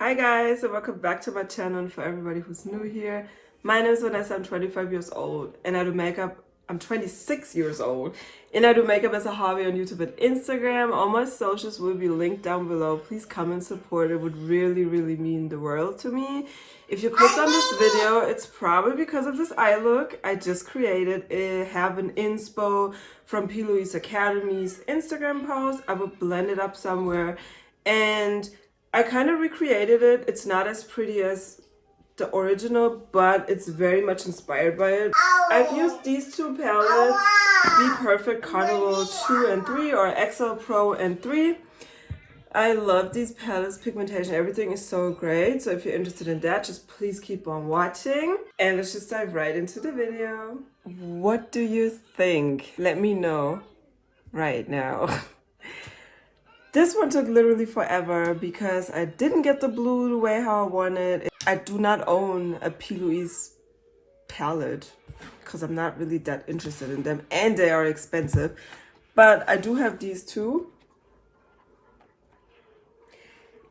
Hi guys, and welcome back to my channel. And for everybody who's new here, my name is Vanessa. I'm 25 years old and I do makeup. I'm 26 years old and I do makeup as a hobby on YouTube and Instagram. All my socials will be linked down below. Please come and support. It would really mean the world to me. If you clicked on this video, it's probably because of this eye look I just created. I have an inspo from P.Louise Academy's Instagram post. I will blend it up somewhere and I kind of recreated it. It's not as pretty as the original, but it's very much inspired by it. I've used these two palettes, B.Perfect Carnival 2 and 3 or XL Pro and 3. I love these palettes, pigmentation, everything is so great. So if you're interested in that, just please keep on watching. And let's just dive right into the video. What do you think? Let me know right now. This one took literally forever because I didn't get the blue the way how I wanted. I do not own a P.Louise palette because I'm not really that interested in them and they are expensive. But I do have these two.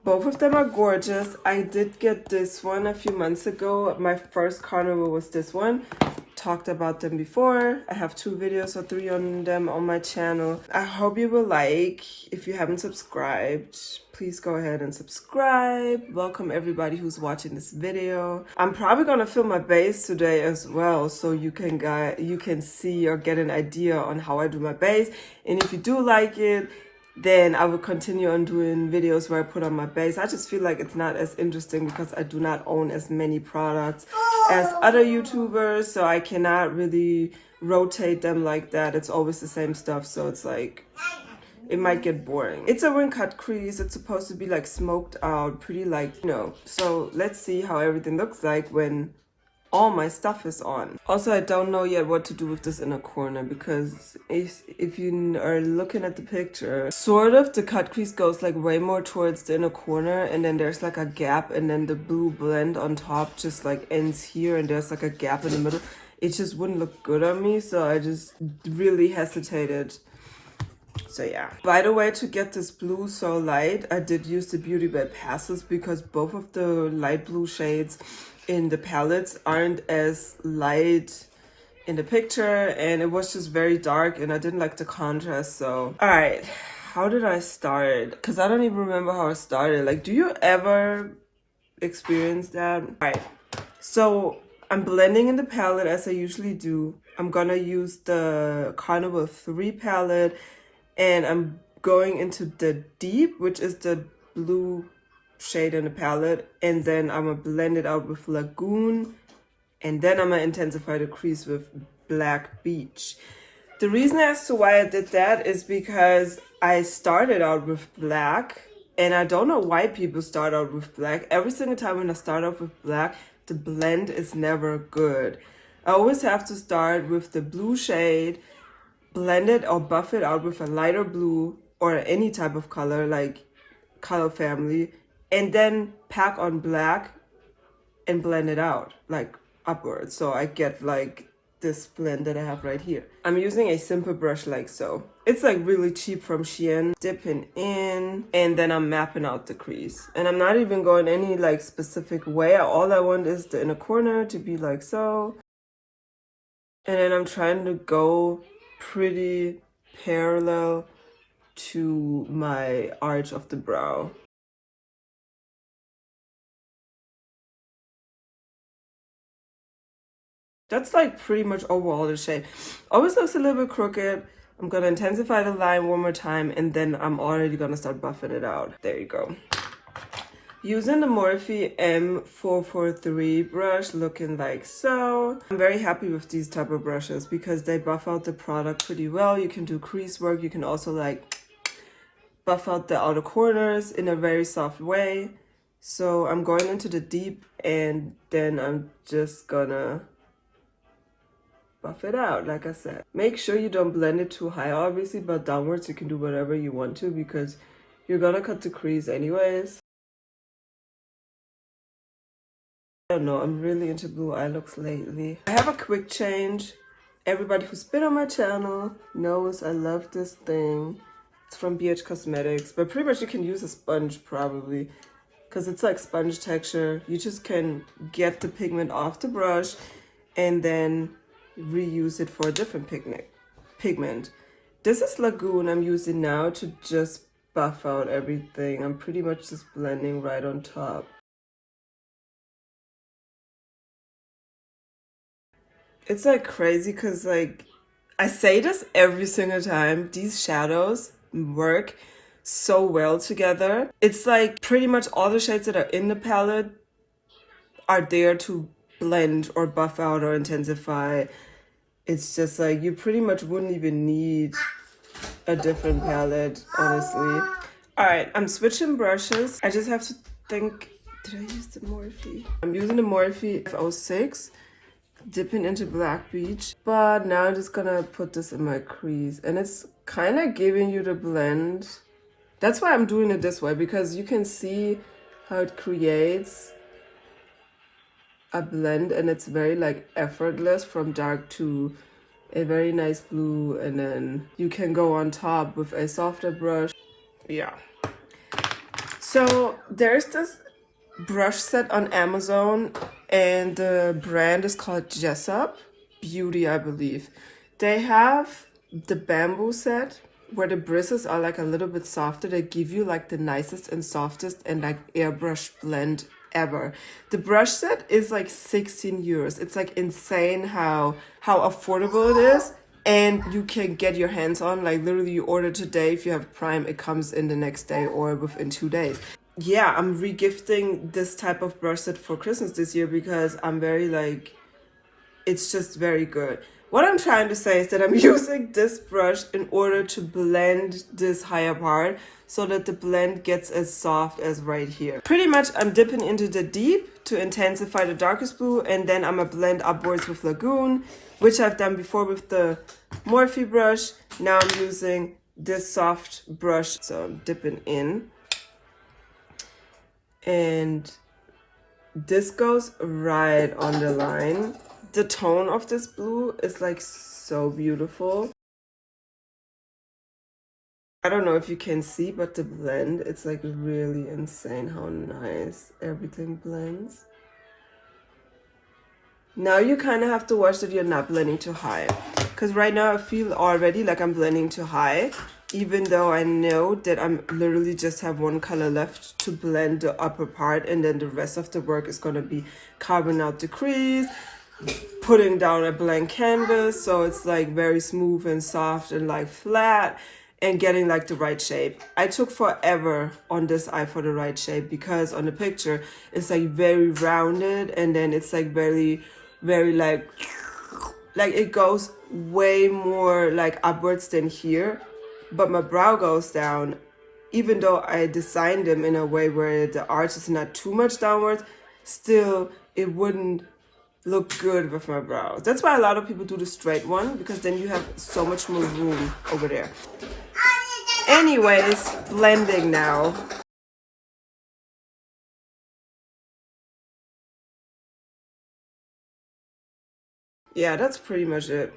Both of them are gorgeous. I did get this one a few months ago. My first carnival was this one. Talked about them before. I have 2 videos or 3 on them on my channel. I hope you will like. If you haven't subscribed, please go ahead and subscribe. Welcome everybody who's watching this video. I'm probably gonna film my base today as well, so you can see or get an idea on how I do my base. And if you do like it, then I will continue on doing videos where I put on my base. I just feel like it's not as interesting because I do not own as many products as other YouTubers, so I cannot really rotate them like that. It's always the same stuff, so it's like, it might get boring. It's a wing cut crease. It's supposed to be like smoked out, pretty like, you know. So let's see how everything looks like when all my stuff is on. Also, I don't know yet what to do with this inner corner because if you are looking at the picture, sort of the cut crease goes like way more towards the inner corner and then there's like a gap and then the blue blend on top just like ends here and there's like a gap in the middle. It just wouldn't look good on me, so I just really hesitated. So yeah. By the way, to get this blue so light, I did use the Beauty by Passes because both of the light blue shades in the palettes aren't as light in the picture and it was just very dark and I didn't like the contrast. So all right, how did I start? Because I don't even remember how I started. Like, do you ever experience that? All right, so I'm blending in the palette as I usually do. I'm gonna use the Carnival 3 palette and I'm going into the deep, which is the blue shade in the palette, and then I'm gonna blend it out with Lagoon, and then I'm gonna intensify the crease with Black Beach. The reason as to why I did that is because I started out with black, and I don't know why people start out with black. Every single time when I start off with black, the blend is never good. I always have to start with the blue shade, blend it or buff it out with a lighter blue or any type of color, like color family, and then pack on black and blend it out like upwards, so I get like this blend that I have right here. I'm using a simple brush like so. It's like really cheap from Shein. Dipping in and then I'm mapping out the crease, and I'm not even going any like specific way. All I want is the inner corner to be like so, and then I'm trying to go pretty parallel to my arch of the brow. That's like pretty much overall the shape. Always looks a little bit crooked. I'm gonna intensify the line one more time and then I'm already gonna start buffing it out. There you go. Using the Morphe M443 brush, looking like so. I'm very happy with these type of brushes because they buff out the product pretty well. You can do crease work. You can also like buff out the outer corners in a very soft way. So I'm going into the deep and then I'm just gonna buff it out, like I said. Make sure you don't blend it too high, obviously, but downwards you can do whatever you want to because you're gonna cut the crease anyways. I don't know, I'm really into blue eye looks lately. I have a quick change. Everybody who's been on my channel knows I love this thing. It's from BH Cosmetics, but pretty much you can use a sponge probably because it's like sponge texture. You just can get the pigment off the brush and then reuse it for a different pigment. This is Lagoon I'm using now to just buff out everything. I'm pretty much just blending right on top. It's like crazy because like I say this every single time. These shadows work so well together. It's like pretty much all the shades that are in the palette are there to blend or buff out or intensify. It's just like you pretty much wouldn't even need a different palette, honestly. All right, I'm switching brushes. I just have to think, did I use the Morphe? I'm using the Morphe 06, dipping into Black Beach. But now I'm just gonna put this in my crease. And it's kind of giving you the blend. That's why I'm doing it this way, because you can see how it creates a blend, and it's very like effortless from dark to a very nice blue, and then you can go on top with a softer brush. Yeah. So there's this brush set on Amazon, and the brand is called Jessup Beauty, I believe. They have the bamboo set where the bristles are like a little bit softer. They give you like the nicest and softest and like airbrush blend ever. The brush set is like 16 euros. It's like insane how affordable it is, and you can get your hands on, like literally you order today. If you have Prime, it comes in the next day or within 2 days. Yeah, I'm regifting this type of brush set for Christmas this year because I'm very like, it's just very good. What I'm trying to say is that I'm using this brush in order to blend this higher part so that the blend gets as soft as right here. Pretty much I'm dipping into the deep to intensify the darkest blue, and then I'm gonna blend upwards with Lagoon, which I've done before with the Morphe brush. Now I'm using this soft brush, so I'm dipping in. And this goes right on the line. The tone of this blue is like so beautiful. I don't know if you can see, but the blend, it's like really insane how nice everything blends. Now you kind of have to watch that you're not blending too high, because right now I feel already like I'm blending too high, even though I know that I'm literally just have one color left to blend the upper part, and then the rest of the work is going to be carving out the crease, putting down a blank canvas so it's like very smooth and soft and like flat, and getting like the right shape. I took forever on this eye for the right shape, because on the picture it's like very rounded, and then it's like very like it goes way more like upwards than here, but my brow goes down. Even though I designed them in a way where the arch is not too much downwards, still it wouldn't look good with my brows. That's why a lot of people do the straight one, because then you have so much more room over there. Anyways, blending now. Yeah, that's pretty much it.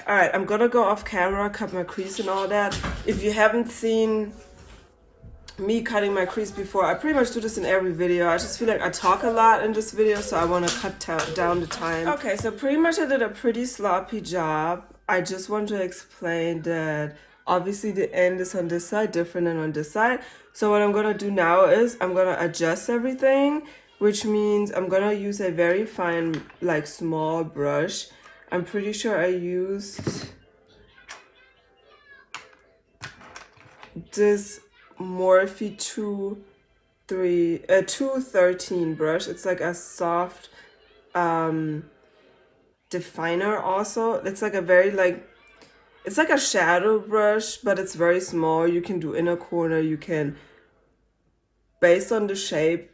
All right, I'm gonna go off camera, cut my crease and all that. If you haven't seen me cutting my crease before, I pretty much do this in every video. I just feel like I talk a lot in this video, so I want to cut down the time. Okay, so pretty much I did a pretty sloppy job. I just want to explain that obviously the end is on this side different than on this side. So what I'm gonna do now is I'm gonna adjust everything, which means I'm gonna use a very fine, like small brush. I'm pretty sure I used this Morphe 213 brush. It's like a soft definer also. It's like a very like, it's like a shadow brush, but it's very small. You can do inner corner, you can, based on the shape,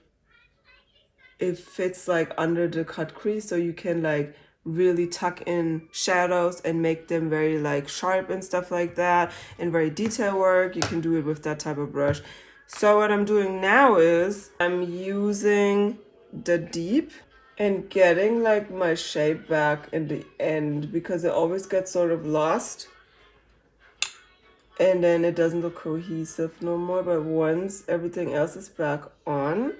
it fits like under the cut crease, so you can like really tuck in shadows and make them very like sharp and stuff like that, and very detail work. You can do it with that type of brush. So what I'm doing now is I'm using the deep and getting like my shape back in the end, because it always gets sort of lost. and then it doesn't look cohesive no more. But once everything else is back on,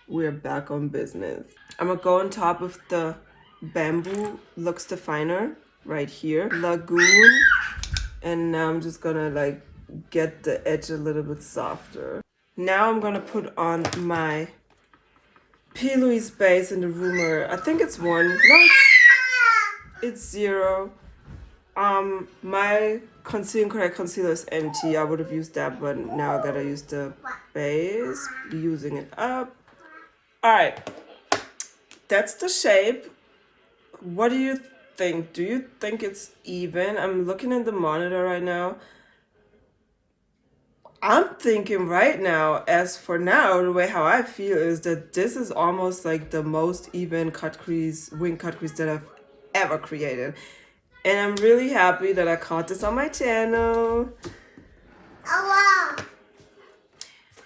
we're back on business. I'm gonna go on top of the Bamboo Lux Definer right here, Lagoon, and now I'm just gonna like get the edge a little bit softer. Now I'm gonna put on my P.Louise base in the rumor. I think it's 1. No, it's 0. My Conceal and Correct concealer is empty. I would have used that, but now I gotta use the base. Using it up. Alright. That's the shape. What do you think? Do you think it's even? I'm looking in the monitor right now. I'm thinking right now, as for now, the way how I feel is that this is almost like the most even cut crease, wing cut crease that I've ever created. And I'm really happy that I caught this on my channel. Aua!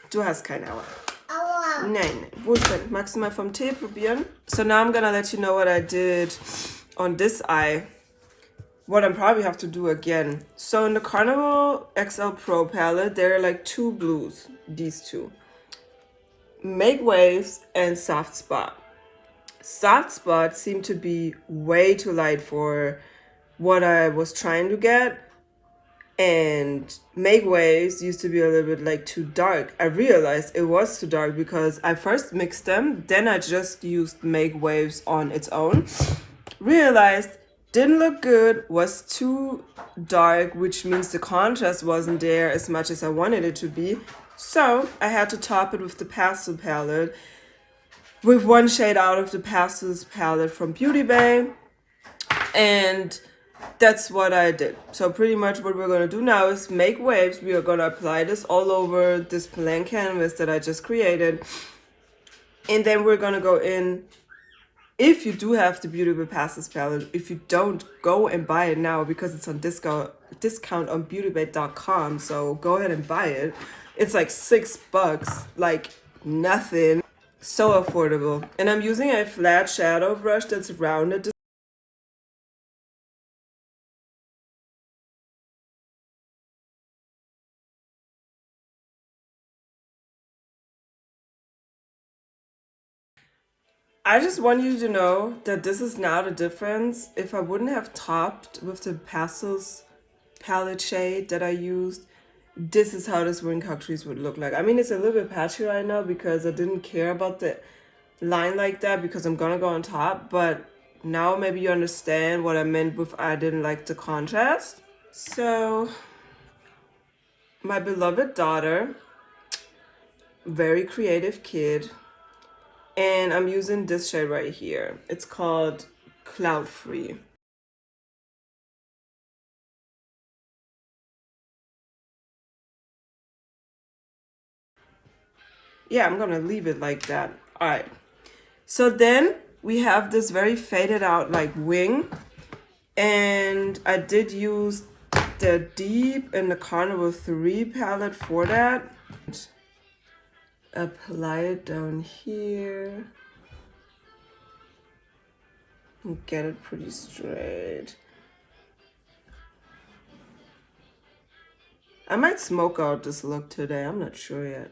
Du hast keine Aua. Aua. Nein. Wo ist denn? Magst du mal vom Tee probieren? So now I'm gonna let you know what I did on this eye. What I probably have to do again. So in the Carnival XL Pro palette, there are like 2 blues. These 2. Make Waves and Soft Spot. Soft Spot seemed to be way too light for what I was trying to get. And Make Waves used to be a little bit like too dark. I realized it was too dark because I first mixed them. Then I just used Make Waves on its own. Realized didn't look good, was too dark, which means the contrast wasn't there as much as I wanted it to be. So I had to top it with the pastel palette, with 1 shade out of the pastels palette from Beauty Bay. And that's what I did. So pretty much what we're going to do now is Make Waves. We are going to apply this all over this blank canvas that I just created. And then we're going to go in. If you do have the Beauty Bay Pastels palette, if you don't, go and buy it now because it's on discount on beautybay.com. So go ahead and buy it. It's like $6, like nothing. So affordable. And I'm using a flat shadow brush that's rounded. I just want you to know that this is now the difference. If I wouldn't have topped with the pastels palette shade that I used, this is how this wing cut crease would look like. I mean, it's a little bit patchy right now because I didn't care about the line like that because I'm gonna go on top, but now maybe you understand what I meant with I didn't like the contrast. So, my beloved daughter, very creative kid, and I'm using this shade right here. It's called Cloud Free. Yeah, I'm gonna leave it like that. All right. So then we have this very faded out like wing. And I did use the Deep and the Carnival 3 palette for that. Apply it down here. And get it pretty straight. I might smoke out this look today. I'm not sure yet.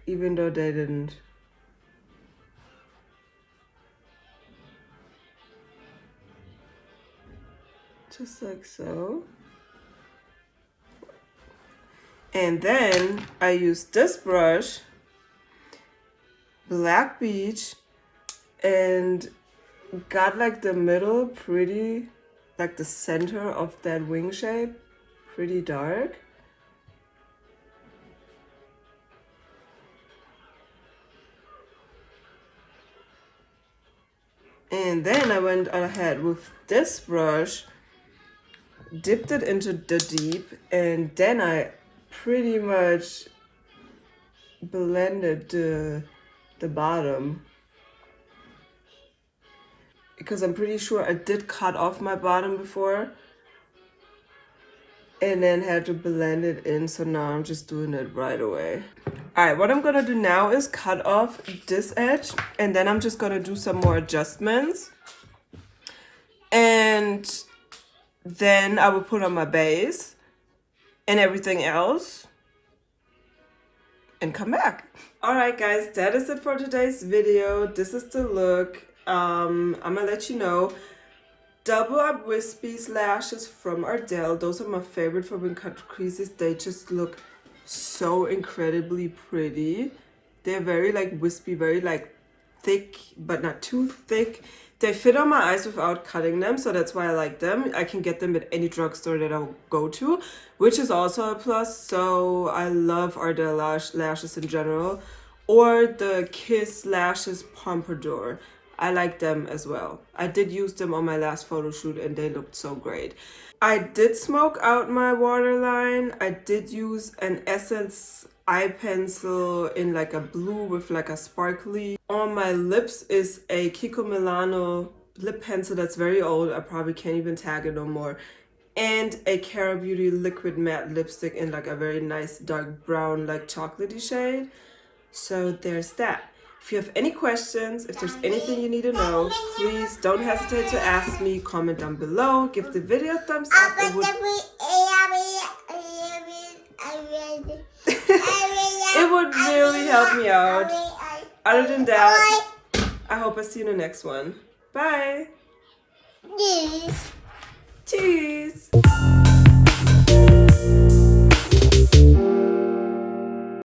Even though they didn't. Just like so. And then I use this brush, Black Beach, and got like the middle pretty, like the center of that wing shape, pretty dark. And then I went ahead with this brush, dipped it into the Deep, and then I pretty much blended the bottom. Because I'm pretty sure I did cut off my bottom before and then had to blend it in, so now I'm just doing it right away. Alright, what I'm gonna do now is cut off this edge, and then I'm just gonna do some more adjustments. And then I will put on my base. and everything else and come back. Alright guys, that is it for today's video. This is the look. I'm gonna let you know. Double up wispy lashes from Ardell. Those are my favorite for when cut creases. They just look so incredibly pretty. They're very like wispy, very like thick, but not too thick. They fit on my eyes without cutting them, so that's why I like them. I can get them at any drugstore that I'll go to, which is also a plus. So I love Ardell lashes in general, or the Kiss Lashes Pompadour. I like them as well. I did use them on my last photo shoot and they looked so great. I did smoke out my waterline. I did use an Essence eye pencil in like a blue with like a sparkly. On my lips is a Kiko Milano lip pencil that's very old. I probably can't even tag it no more. And a Cara Beauty liquid matte lipstick in like a very nice dark brown like chocolatey shade. So there's that. If you have any questions, if there's anything you need to know, please don't hesitate to ask me. Comment down below. Give the video a thumbs up. It would really help me out. Other than that, I hope I see you in the next one. Bye. Cheers.